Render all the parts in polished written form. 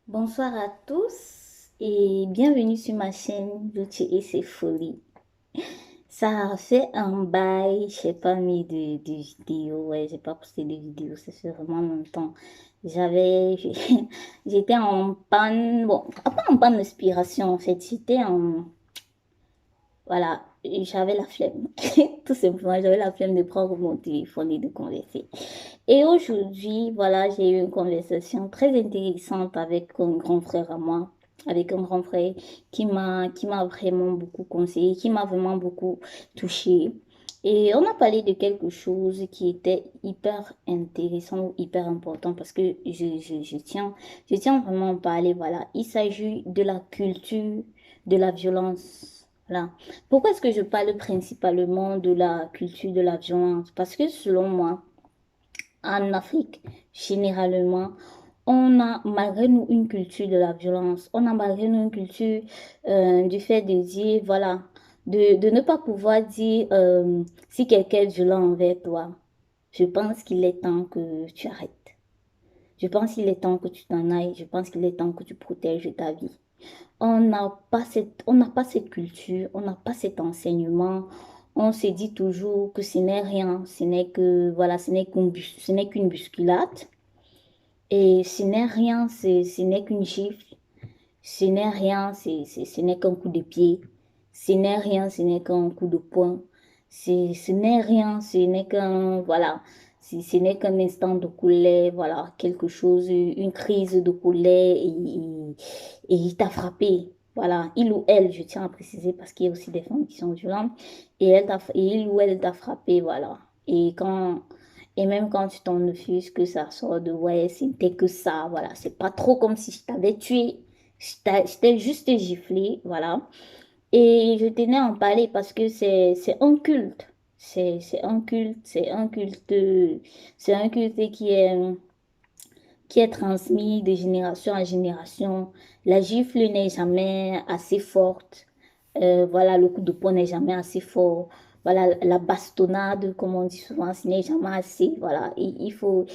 Bonsoir à tous et bienvenue sur ma chaîne Beauty et ses folies. Ça a fait un bail, j'ai pas mis de vidéo, ouais, j'ai pas posté de vidéo, ça fait vraiment longtemps. J'avais, j'étais en panne, bon, pas en panne d'inspiration en fait, voilà, j'avais la flemme, tout simplement, j'avais la flemme de prendre mon téléphone et de converser. Et aujourd'hui, voilà, j'ai eu une conversation très intéressante avec un grand frère à moi, avec un grand frère qui m'a vraiment beaucoup conseillé, qui m'a vraiment beaucoup touchée. Et on a parlé de quelque chose qui était hyper intéressant, hyper important parce que je tiens vraiment à en parler. Voilà, il s'agit de la culture de la violence. Voilà. Pourquoi est-ce que je parle principalement de la culture de la violence? Parce que selon moi, en Afrique, généralement, on a malgré nous une culture de la violence. On a malgré nous une culture du fait de dire, voilà, de ne pas pouvoir dire si quelqu'un est violent envers toi. Je pense qu'il est temps que tu arrêtes. Je pense qu'il est temps que tu t'en ailles. Je pense qu'il est temps que tu protèges ta vie. On n'a pas cette culture, on n'a pas cet enseignement. On se dit toujours que ce n'est rien, ce n'est que, voilà, ce n'est qu'une bousculade. Et ce n'est rien, ce n'est qu'une gifle. Ce n'est rien, ce n'est qu'un coup de pied. Ce n'est rien, ce n'est qu'un coup de poing. Ce n'est rien, ce n'est qu'un, voilà, ce n'est qu'un instant de colère, voilà, quelque chose, une crise de colère et il t'a frappé. Voilà, il ou elle, je tiens à préciser parce qu'il y a aussi des femmes qui sont violentes et il ou elle t'a frappé, voilà. Et même quand tu t'en offusques, que ça sort de ouais, c'était que ça, voilà. C'est pas trop comme si je t'avais tué. Je t'ai juste giflé, voilà. Et je tenais à en parler parce que c'est un culte. C'est un culte, c'est un culte qui est transmis de génération en génération. La gifle n'est jamais assez forte. Voilà, le coup de poing n'est jamais assez fort. Voilà, la bastonnade, comme on dit souvent, ce n'est jamais assez. Voilà, il faut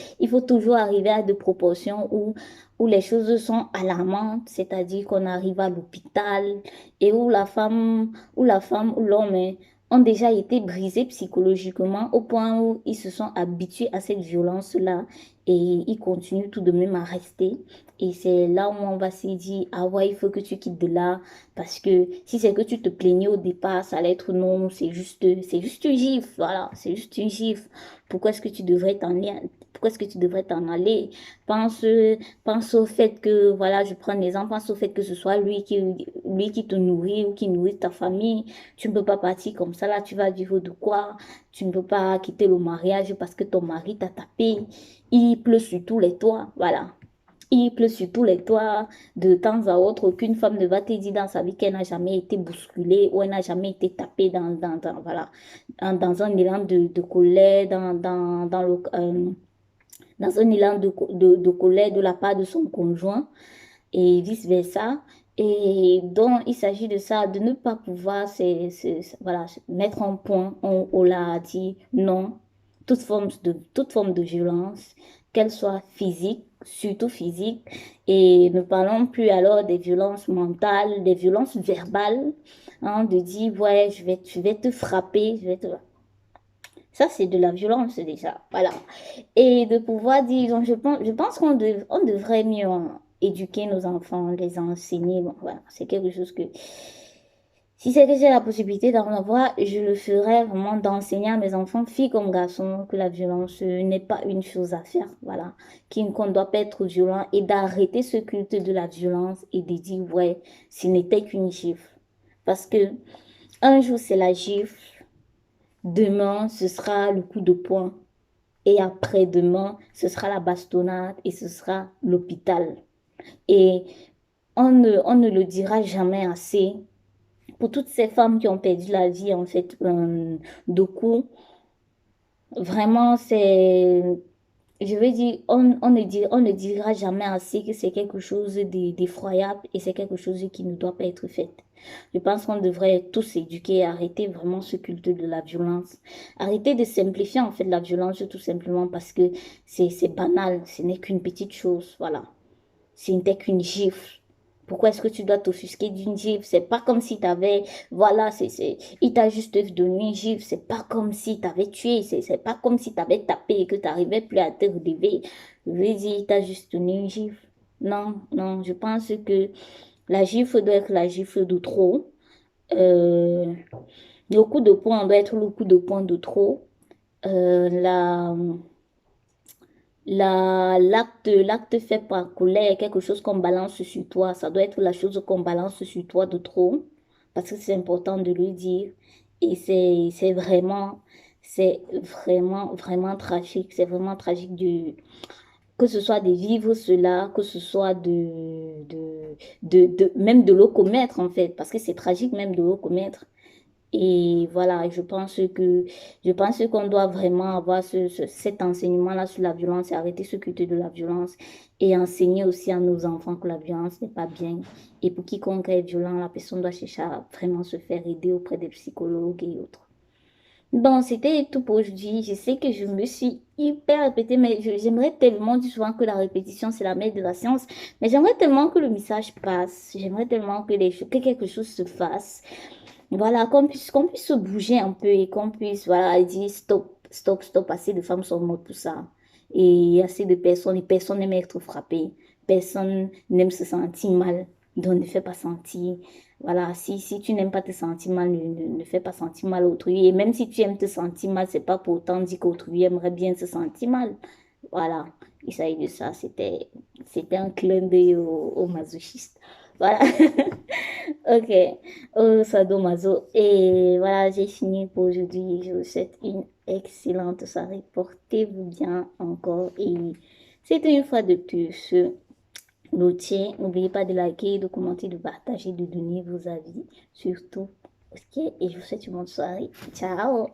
toujours arriver à des proportions où les choses sont alarmantes, c'est-à-dire qu'on arrive à l'hôpital et où la femme ou l'homme ont déjà été brisés psychologiquement au point où ils se sont habitués à cette violence-là et ils continuent tout de même à rester. Et c'est là où on va se dire, ah ouais, il faut que tu quittes de là. Parce que si c'est que tu te plaignais au départ, ça allait être non, c'est juste une gifle. Voilà, c'est juste une gifle. Pourquoi est-ce que tu devrais t'en aller? Pourquoi est-ce que tu devrais t'en aller? Pense, pense au fait que, voilà, je prends l'exemple, pense au fait que ce soit lui qui te nourrit ou qui nourrit ta famille. Tu ne peux pas partir comme ça, là, tu vas vivre de quoi? Tu ne peux pas quitter le mariage parce que ton mari t'a tapé. Il pleut sur tous les toits, voilà. Il pleut sur tous les toits. De temps à autre, aucune femme ne va te dire dans sa vie qu'elle n'a jamais été bousculée ou elle n'a jamais été tapée voilà, dans un élan de colère, dans un élan de colère de la part de son conjoint et vice-versa. Et donc, il s'agit de ça, de ne pas pouvoir voilà, mettre en point, on l'a dit, non, toute forme de violence, qu'elle soit physique, surtout physique, et ne parlons plus alors des violences mentales, des violences verbales, hein, de dire, ouais, je vais te frapper, je vais te... Ça, c'est de la violence déjà, voilà. Et de pouvoir dire, donc je pense on devrait mieux éduquer nos enfants, les enseigner. Bon, voilà, c'est quelque chose que, si c'est que j'ai la possibilité d'en avoir, je le ferai vraiment d'enseigner à mes enfants, filles comme garçons, que la violence n'est pas une chose à faire, voilà, qu'on ne doit pas être violent et d'arrêter ce culte de la violence et de dire, ouais, ce n'était qu'une gifle. Parce que un jour, c'est la gifle, demain, ce sera le coup de poing. Et après-demain, ce sera la bastonnade et ce sera l'hôpital. Et on ne le dira jamais assez. Pour toutes ces femmes qui ont perdu la vie, en fait, de coups, vraiment, je veux dire, on ne dira jamais assez que c'est quelque chose d'effroyable et c'est quelque chose qui ne doit pas être fait. Je pense qu'on devrait tous s'éduquer, arrêter vraiment ce culte de la violence. Arrêter de simplifier en fait la violence tout simplement parce que c'est banal, ce n'est qu'une petite chose, voilà. Ce n'était qu'une gifle. Pourquoi est-ce que tu dois t'offusquer d'une gifle? C'est pas comme si tu avais, voilà, il t'a juste donné une gifle. C'est pas comme si tu avais tué. C'est pas comme si tu avais tapé et que tu n'arrivais plus à te relever. Je veux dire, il t'a juste donné une gifle. Non, non, je pense que la gifle doit être la gifle de trop. Euh, le coup de poing doit être le coup de poing de trop. Euh, la, l'acte fait par colère, quelque chose qu'on balance sur toi, ça doit être la chose qu'on balance sur toi de trop, parce que c'est important de le dire. Et vraiment tragique. C'est vraiment tragique que ce soit de vivre cela, que ce soit même de le commettre, en fait, parce que c'est tragique même de le commettre. Et voilà, je pense qu'on doit vraiment avoir cet enseignement-là sur la violence et arrêter ce culte de la violence et enseigner aussi à nos enfants que la violence n'est pas bien. Et pour quiconque est violent, la personne doit chercher à vraiment se faire aider auprès des psychologues et autres. Bon, c'était tout pour aujourd'hui. Je sais que je me suis hyper répétée, mais j'aimerais tellement, on dit souvent que la répétition, c'est la mère de la science, mais j'aimerais tellement que le message passe. J'aimerais tellement que quelque chose se fasse. Voilà, qu'on puisse se bouger un peu et qu'on puisse, voilà, dire stop, stop, stop. Assez de femmes sont mortes pour ça. Et assez de personnes, et personne n'aime être frappé. Personne n'aime se sentir mal. Donc, ne fais pas sentir. Voilà, si tu n'aimes pas te sentir mal, ne fais pas sentir mal autrui. Et même si tu aimes te sentir mal, c'est pas pour autant dire qu'autrui aimerait bien se sentir mal. Voilà, il s'agit de ça. C'était un clin d'œil au masochistes. Voilà. Ok, oh, sadomaso. Et voilà, j'ai fini pour aujourd'hui. Je vous souhaite une excellente soirée. Portez-vous bien encore. Et c'était une fois de plus. L'outil, n'oubliez pas de liker, de commenter, de partager, de donner vos avis. Surtout. Ok, et je vous souhaite une bonne soirée. Ciao!